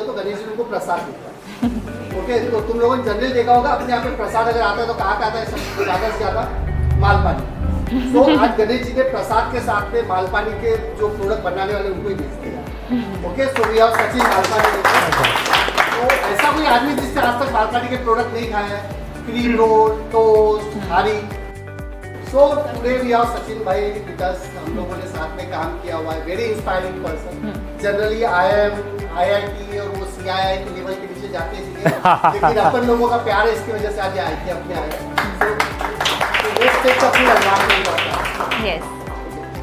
हो तो गणेश जी को प्रसाद देता है। ओके, तो तुम लोगों ने जनरल देखा होगा अपने यहाँ पे प्रसाद अगर आता है तो कहाँ का आता है, सबसे ज़्यादा से ज़्यादा मालपानी। तो आज गणेश जी के प्रसाद के साथ में मालपानी के जो प्रोडक्ट बनाने वाले उनको ही बेचते हैं। Okay, so we have Sachin Malpani. तो ऐसा कोई आदमी जिससे आज तक मालपानी के प्रोडक्ट नहीं खाया है, क्रीम रोल, टोस्ट, हारी। So today we have Sachin भाई बिकॉज हम लोगों ने साथ में काम किया हुआ है, very inspiring person. Generally IIT और वो CII के लेवल के नीचे जाते हैं, लेकिन अपन लोगों का प्यार है, इसकी वजह से आज आए थे अपने आए।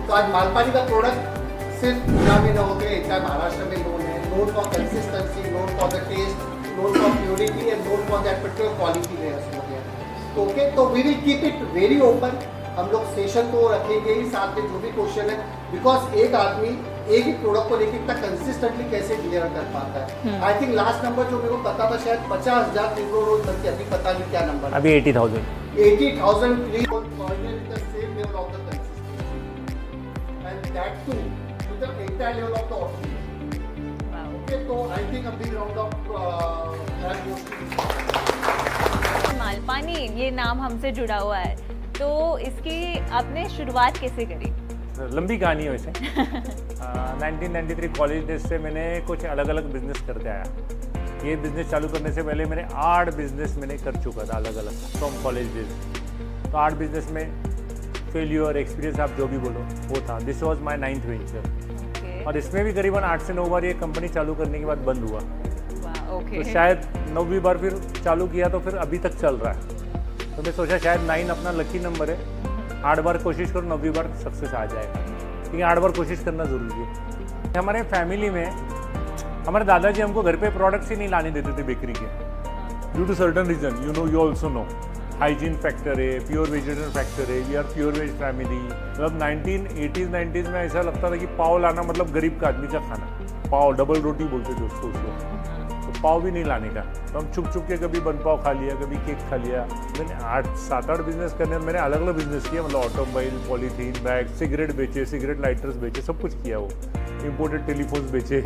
तो आज मालपानी का प्रोडक्ट सिर्फ पूजा में न होते, इंडिया महाराष्ट्र में नोन है, known for consistency, known for the taste, known for purity and known for that particular quality layers हो गया। तो ओके, तो we will keep it very open। हम लोग सेशन तो रखेंगे ही, साथ में जो भी क्वेश्चन है, बिकॉज एक आदमी एक ही प्रोडक्ट को लेकर इतना कंसिस्टेंटली कैसे डिलीवर कर पाता है। आई थिंक लास्ट नंबर जो मेरे को पता था शायद 50,000 किलो रोज तक, अभी पता नहीं क्या नंबर, अभी 80,000 same level of the consistency and that too with the entire level of the oxygen। तो I think a big round of Malpani ये नाम हमसे जुड़ा हुआ है, तो इसकी आपने शुरुआत कैसे करी? लंबी कहानी है वैसे। 1993 कॉलेज डेज से मैंने कुछ अलग अलग बिजनेस करते आया। ये बिजनेस चालू करने से पहले मैंने 8 बिजनेस मैंने कर चुका था अलग अलग फ्रॉम कॉलेज डेज। तो 8 बिजनेस में फेल्यूर एक्सपीरियंस आप जो भी बोलो वो था। This was my 9th venture. और इसमें भी करीबन 8 से 9 बार ये कंपनी चालू करने के बाद बंद हुआ। तो शायद 9वीं बार फिर चालू किया तो फिर अभी तक चल रहा है। तो मैं सोचा शायद 9 अपना लकी नंबर है, 8 बार कोशिश करो, 9वीं बार सक्सेस आ जाएगा, क्योंकि 8 बार कोशिश करना ज़रूरी है। हमारे फैमिली में हमारे दादाजी हमको घर पे प्रोडक्ट्स ही नहीं लाने देते थे बेकरी के, due to certain reason, you also know. Hygiene factor है, प्योर वेजिटेरियन फैक्टर है, we are pure veg family. मतलब 1980s 90s में ऐसा लगता था कि पाव लाना मतलब गरीब का आदमी का खाना, पाव डबल रोटी बोलते थे उसको उस वक्त, तो पाव भी नहीं लाने का। तो हम छुप छुप के कभी बन पाव खा लिया, कभी केक खा लिया। मैंने 7-8 बिजनेस करने में मैंने अलग अलग बिजनेस किया, मतलब ऑटोमोबाइल, पॉलीथीन बैग, सिगरेट बेचे, सिगरेट लाइटर्स बेचे, सब कुछ किया। वो इम्पोर्टेड टेलीफोन्स बेचे।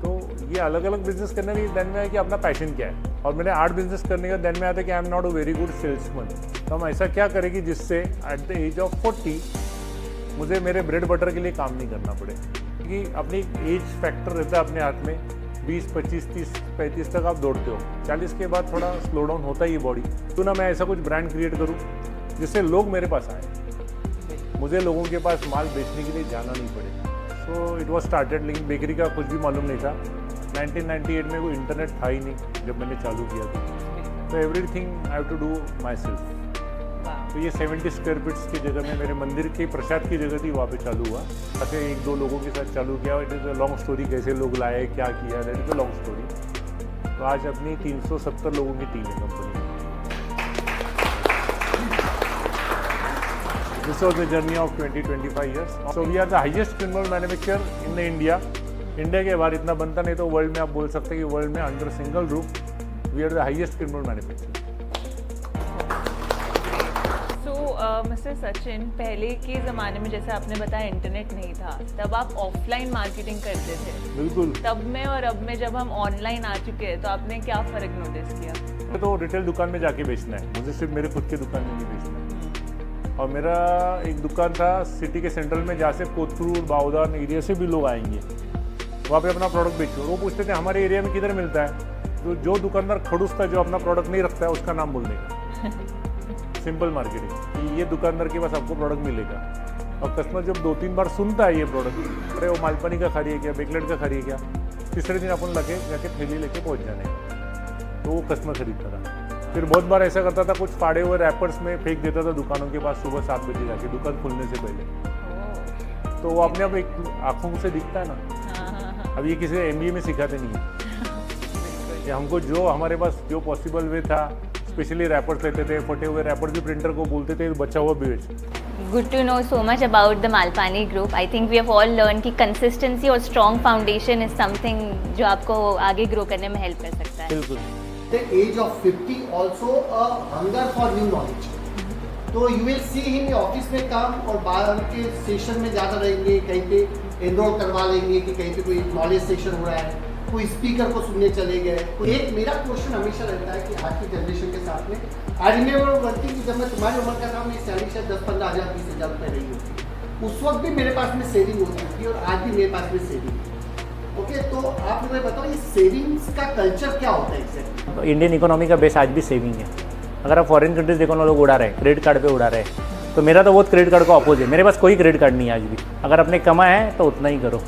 तो ये अलग अलग बिजनेस करने की ध्यान में है कि अपना पैशन क्या है। और मैंने 8 बिजनेस करने का ध्यान में आता है कि I am not a very good salesman. तो हम ऐसा क्या करें कि जिससे एट द एज ऑफ 40 मुझे मेरे ब्रेड बटर के लिए काम नहीं करना पड़े, क्योंकि अपनी एज फैक्टर रहता है अपने हाथ में। 20, 25, 30, 35 तक आप दौड़ते हो, 40 के बाद थोड़ा स्लो डाउन होता ही है बॉडी। तो ना मैं ऐसा कुछ ब्रांड क्रिएट करूँ जिससे लोग मेरे पास आए, मुझे लोगों के पास माल बेचने के लिए जाना नहीं पड़े। सो इट वॉज स्टार्टेड, लेकिन बेकरी का कुछ भी मालूम नहीं था। 1998 में वो इंटरनेट था ही नहीं जब मैंने चालू किया था। तो everything I have to do myself. तो ये 70 स्क्वायर फीट्स की जगह में मेरे मंदिर के प्रसाद की जगह थी, वहाँ पे चालू हुआ। ऐसे 1-2 लोगों के साथ चालू किया। It is a long story, कैसे लोग लाए, क्या किया, that is a long story. तो आज अपनी 370 लोगों की टीम है कंपनी में। This was the journey of 20-25 years. So we are the highest cream roll manufacture in the India. India के बाहर इतना बनता नहीं, तो वर्ल्ड में आप बोल सकते हैं कि वर्ल्ड में under single roof we are the highest cream roll manufacture. Mister Sachin, पहले के ज़माने में जैसे आपने बताया इंटरनेट नहीं था, तब आप ऑफलाइन मार्केटिंग करते थे। बिल्कुल। तब में और अब में जब हम ऑनलाइन आ चुके हैं, तो आपने क्या फ़र्क नोटिस किया? तो रिटेल दुकान में जाके बेचना है मुझे, सिर्फ मेरे खुद के दुकान में नहीं बेचना है। और मेरा एक दुकान था सिटी के सेंट्रल में, जहाँ से कोथरूड, बाउदान एरिया से भी लोग आएंगे, वहाँ पे अपना प्रोडक्ट बेचो। वो पूछते थे हमारे एरिया में किधर मिलता है, तो जो दुकानदार खड़ूस था, जो अपना प्रोडक्ट नहीं रखता है, उसका नाम बोलने का। सिंपल मार्केटिंग, कि ये दुकानदार के पास आपको प्रोडक्ट मिलेगा। और कस्टमर जब 2-3 बार सुनता है ये प्रोडक्ट, अरे वो मालपानी का खा रही है क्या, बेकलेट का खा रही है क्या, तीसरे दिन अपन लगे जाके थैली लेके पहुँच जाने का, तो वो कस्टमर खरीदता था। फिर बहुत बार ऐसा करता था, कुछ फाड़े हुए रैपर्स में फेंक देता था दुकानों के पास सुबह 7 बजे जाके, दुकान खुलने से पहले। तो वो अपने आप एक आँखों से दिखता है ना। अब ये किसी MBA में सिखाते नहीं है कि हमको जो हमारे पास जो पॉसिबल वे था, स्पेशली रैपर्स लेते थे, फटे हुए रैपर्स भी प्रिंटर को बोलते थे बचा हुआ बेच। Good to know so much about the Malpani Group. I think we have all learned कि consistency और strong foundation is something जो आपको आगे grow करने में help कर सकता है। बिल्कुल। The age of 50 also a hunger for new knowledge. तो you will see him office में काम और बाहर के सेशन में ज़्यादा रहेंगे, कहीं पे एनरोल करवा लेंगे कि कहीं पे कोई नॉलेज सेशन हो रहा है, कोई स्पीकर को सुनने चले गए। एक मेरा क्वेश्चन हमेशा रहता है कि आज की जनरेशन के साथ में आई रिमेंबर वर्किंग कि जब मैं तुम्हारी उम्र का था, मेरी सैलरी शायद 10-15 हज़ार 20,000 रुपये रही होती। उस वक्त भी मेरे पास में सेविंग होती थी और आज भी मेरे पास में सेविंग है। ओके, तो आप मुझे बताओ ये सेविंग्स का कल्चर क्या होता है एग्जैक्टली? इंडियन इकोनॉमी का बेस आज भी सेविंग है। अगर आप फॉरेन कंट्रीज देखो ना, लोग उड़ा रहे हैं, क्रेडिट कार्ड पे उड़ा रहे हैं। तो मेरा तो बहुत क्रेडिट कार्ड का अपोज है। मेरे पास कोई क्रेडिट कार्ड नहीं है आज भी। अगर अपने कमाए हैं तो उतना ही करो।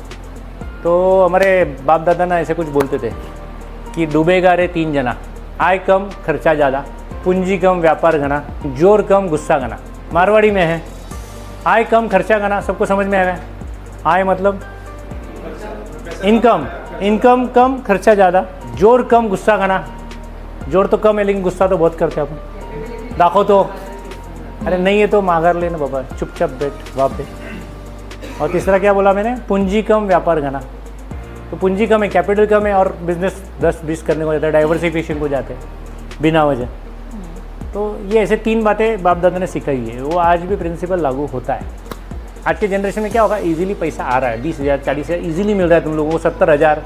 तो हमारे बाप दादा ना ऐसे कुछ बोलते थे कि डूबेगा रे 3 जना, आय कम खर्चा ज़्यादा, पूंजी कम व्यापार घना, जोर कम गुस्सा घना। मारवाड़ी में है, आय कम खर्चा घना, सबको समझ में आया। आय मतलब इनकम, इनकम कम खर्चा ज़्यादा, जोर कम गुस्सा घना। जोर तो कम है लेकिन गुस्सा तो बहुत करते हैं अपन। दाखो तो, अरे नहीं है तो मांगर लेना बाबा, चुपचाप बैठ वहाँ पे। और तीसरा क्या बोला मैंने? पूंजी कम व्यापार घना। तो पूंजी कम है, कैपिटल कम है और बिजनेस 10-20 करने को जाता है, डाइवर्सिफिकेशन को जाते हैं बिना वजह। तो ये ऐसे 3 बातें बाप दादा ने सिखाई है, वो आज भी प्रिंसिपल लागू होता है। आज के जनरेशन में क्या होगा, इजीली पैसा आ रहा है, 20,000 40,000 इजीली मिल रहा है तुम लोगों को, 70,000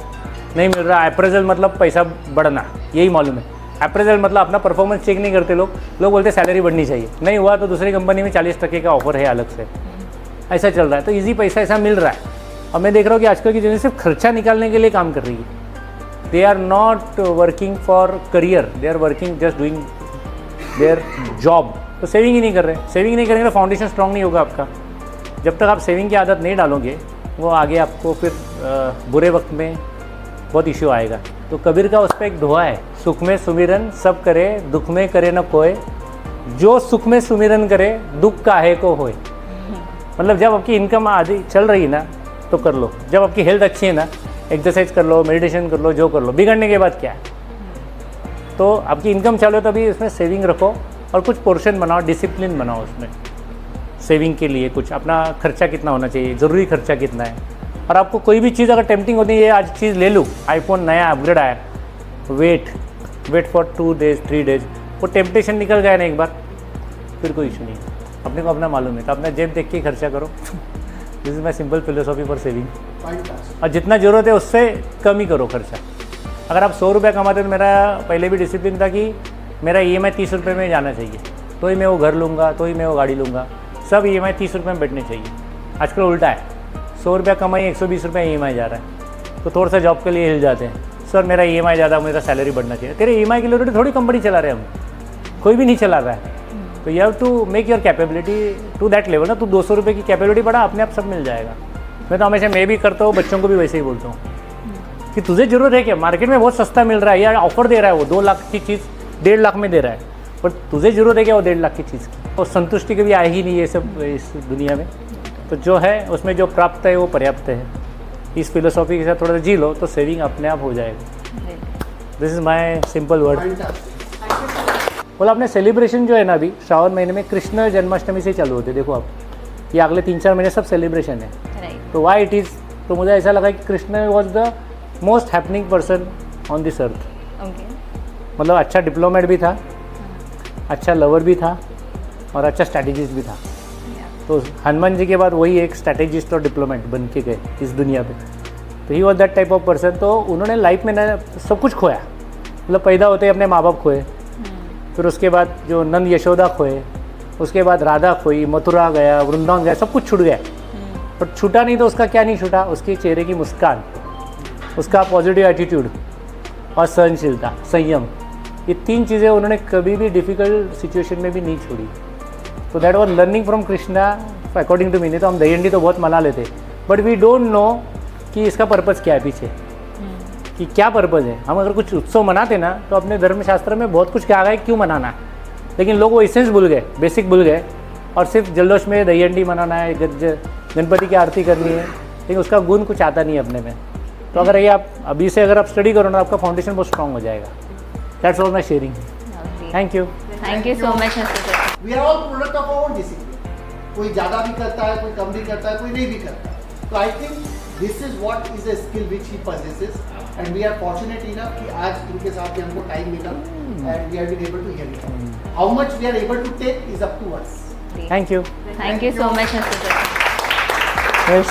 नहीं मिल रहा। अप्रेजल मतलब पैसा बढ़ना, यही मालूम है। अप्रेजल मतलब अपना परफॉर्मेंस चेक नहीं करते लोग बोलते सैलरी बढ़नी चाहिए, नहीं हुआ तो दूसरी कंपनी में 40% का ऑफर है अलग से। ऐसा चल रहा है, तो ईजी पैसा ऐसा मिल रहा है। और मैं देख रहा हूँ कि आजकल की जनरेशन सिर्फ खर्चा निकालने के लिए काम कर रही है। They are not working for career, they are working just doing their job. तो सेविंग ही नहीं कर रहे। सेविंग नहीं करेंगे तो फाउंडेशन स्ट्रांग नहीं होगा आपका। जब तक आप सेविंग की आदत नहीं डालोगे, वो आगे आपको फिर बुरे वक्त में बहुत इश्यू आएगा। तो कबीर का उस पर एक दोहा है, सुख में सुमिरन सब करे, दुख में करे न कोय, जो सुख में सुमिरन करे दुख काहे को होए। मतलब जब आपकी इनकम आदि चल रही ना तो कर लो, जब आपकी हेल्थ अच्छी है ना, एक्सरसाइज कर लो, मेडिटेशन कर लो, जो कर लो। बिगड़ने के बाद क्या है, तो आपकी इनकम चालू है तभी उसमें सेविंग रखो और कुछ पोर्शन बनाओ, डिसिप्लिन बनाओ उसमें सेविंग के लिए। कुछ अपना खर्चा कितना होना चाहिए, ज़रूरी खर्चा कितना है। और आपको कोई भी चीज़ अगर टेम्पटिंग होती है, ये आज चीज़ ले लूँ, आईफोन नया अपग्रेड आया, वेट फॉर 2 days 3 days, वो टेम्पटेशन निकल गया ना एक बार, फिर कोई इशू नहीं है। अपने को अपना मालूम है, तो अपना जेब देख के खर्चा करो। This is my simple philosophy for saving. और जितना ज़रूरत है उससे कम ही करो खर्चा। अगर आप 100 रुपये कमाते तो मेरा पहले भी डिसिप्लिन था कि मेरा EMI 30 रुपये में जाना चाहिए, तो ही मैं वो घर लूँगा, तो ही मैं वो गाड़ी लूँगा। सब EMI 30 रुपये में बैठने चाहिए। आजकल उल्टा है, 100 रुपया कमाई 120 रुपये EMI जा रहा है। तो थोड़ा सा जॉब के लिए हिल जाते हैं, सर मेरा EMI ज़्यादा, मेरा सैलरी बढ़ना चाहिए। तेरे EMI के लिए थोड़ी कंपनी चला रहे हम, कोई भी नहीं चला रहा है। तो you have to make your capability to that level ना। तू 200 रुपये की कैपेबिलिटी बढ़ा, अपने आप सब मिल जाएगा। मैं तो हमेशा मैं भी करता हूँ, बच्चों को भी वैसे ही बोलता हूँ कि तुझे ज़रूरत है क्या, मार्केट में बहुत सस्ता मिल रहा है, यार ऑफर दे रहा है वो 2 लाख की चीज़ 1.5 लाख में दे रहा है, पर तुझे ज़रूरत है क्या वो 1.5 लाख की चीज़ की। और संतुष्टि कभी आई ही नहीं है सब इस दुनिया में। तो जो है उसमें जो प्राप्त है वो पर्याप्त है। इस फिलोसॉफी के साथ थोड़ा सा जी लो तो सेविंग अपने आप हो जाएगा। This is my simple word. बोला आपने सेलिब्रेशन जो है ना, अभी श्रावण महीने में कृष्ण जन्माष्टमी से चालू होते, देखो आप ये अगले 3-4 महीने सब सेलिब्रेशन है। तो वाई इट इज़, तो मुझे ऐसा लगा कि Krishna was the most happening person on this earth. मतलब अच्छा डिप्लोमेट भी था, अच्छा लवर भी था और अच्छा स्ट्रैटेजिस्ट भी था। तो हनुमान जी के बाद वही एक स्ट्रैटेजिस्ट और डिप्लोमेट बन के गए इस दुनिया पे। तो he was that type of person. तो उन्होंने लाइफ में ना सब कुछ खोया, मतलब पैदा होते ही अपने माँ बाप खोए, फिर उसके बाद जो नंद यशोदा खोए, उसके बाद राधा खोई, मथुरा गया, वृंदावन गया, सब कुछ छूट गया। पर छूटा नहीं तो उसका क्या नहीं छूटा, उसके चेहरे की मुस्कान, उसका पॉजिटिव एटीट्यूड और सहनशीलता, संयम। ये 3 चीज़ें उन्होंने कभी भी डिफ़िकल्ट सिचुएशन में भी नहीं छोड़ी। तो that was learning from Krishna according to me. नहीं तो हम दही हंडी तो बहुत मना लेते, बट वी डोंट नो कि इसका पर्पज़ क्या है पीछे, कि क्या पर्पज़ है। हम अगर कुछ उत्सव मनाते ना तो अपने धर्मशास्त्र में बहुत कुछ कहा गया है क्यों मनाना है, लेकिन लोग वो एसेंस भूल गए, बेसिक भूल गए, और सिर्फ जल्लोश में दही हंडी मनाना है, गणपति की आरती करनी है, लेकिन उसका गुण कुछ आता नहीं अपने में। तो अगर ये आप अभी से अगर आप स्टडी करो ना, आपका फाउंडेशन बहुत स्ट्रॉन्ग हो जाएगा। That's all my sharing. Thank you so much mister Sachin. We are all product of our discipline. कोई ज़्यादा भी करता है, कोई कम भी करता है, कोई नहीं भी करता है। तो I think this is what is a skill which he possesses, and we are fortunate enough कि आज इनके साथ हमको टाइम मिला and we are been able to hear it. How much we are able to take is up to us. Thank you so much mister Sachin. Yes.